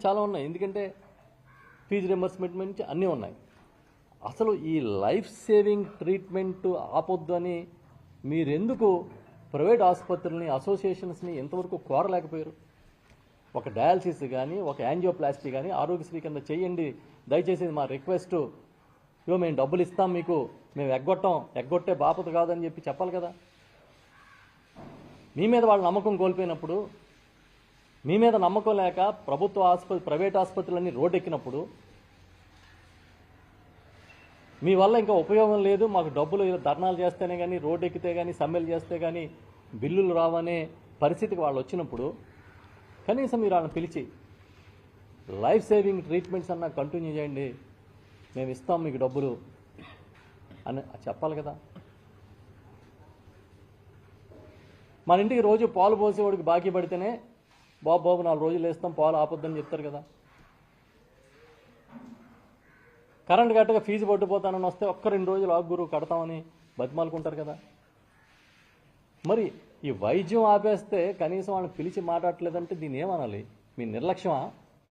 చాలా ఉన్నాయి. ఎందుకంటే ఫీజు రింబర్స్మెంట్ నుంచి అన్నీ ఉన్నాయి. అసలు ఈ లైఫ్ సేవింగ్ ట్రీట్మెంట్ ఆపొద్దు అని మీరెందుకు ప్రైవేట్ ఆసుపత్రులని అసోసియేషన్స్ని ఎంతవరకు కోరలేకపోయారు? ఒక డయాలసిస్ కానీ ఒక యాంజియోప్లాస్టీ కానీ ఆరోగ్యశ్రీ కింద చేయండి దయచేసి మా రిక్వెస్ట్. ఇవో మేము డబ్బులు ఇస్తాం మీకు, మేము ఎగ్గొట్టే బాపత కాదని చెప్పి చెప్పాలి కదా. మీ మీద వాళ్ళ నమ్మకం కోల్పోయినప్పుడు, మీ మీద నమ్మకం లేక ప్రైవేట్ ఆసుపత్రులన్నీ రోడ్డెక్కినప్పుడు, మీ వల్ల ఇంకా ఉపయోగం లేదు, మాకు డబ్బులు ధర్నాలు చేస్తేనే కానీ, రోడ్డు ఎక్కితే కానీ, సమ్మెలు చేస్తే కానీ బిల్లులు రావనే పరిస్థితికి వాళ్ళు వచ్చినప్పుడు కనీసం మీరు వాళ్ళని పిలిచి లైఫ్ సేవింగ్ ట్రీట్మెంట్స్ అన్నా కంటిన్యూ చేయండి, మేము ఇస్తాం మీకు డబ్బులు అని చెప్పాలి కదా. మన ఇంటికి రోజు పాలు పోసేవాడికి బాకీ పడితేనే బాబు 4 రోజులు వేస్తాం పాలు ఆపొద్దని చెప్తారు కదా. కరెంట్ కట్టగా ఫీజు పట్టుపోతానని వస్తే 1-2 రోజులు ఆగురు కడతామని బతిమాలుకుంటారు కదా. మరి ఈ వైద్యం ఆపేస్తే కనీసం వాళ్ళని పిలిచి మాట్లాడలేదంటే దీన్ని ఏమనాలి? మీ నిర్లక్ష్యమా?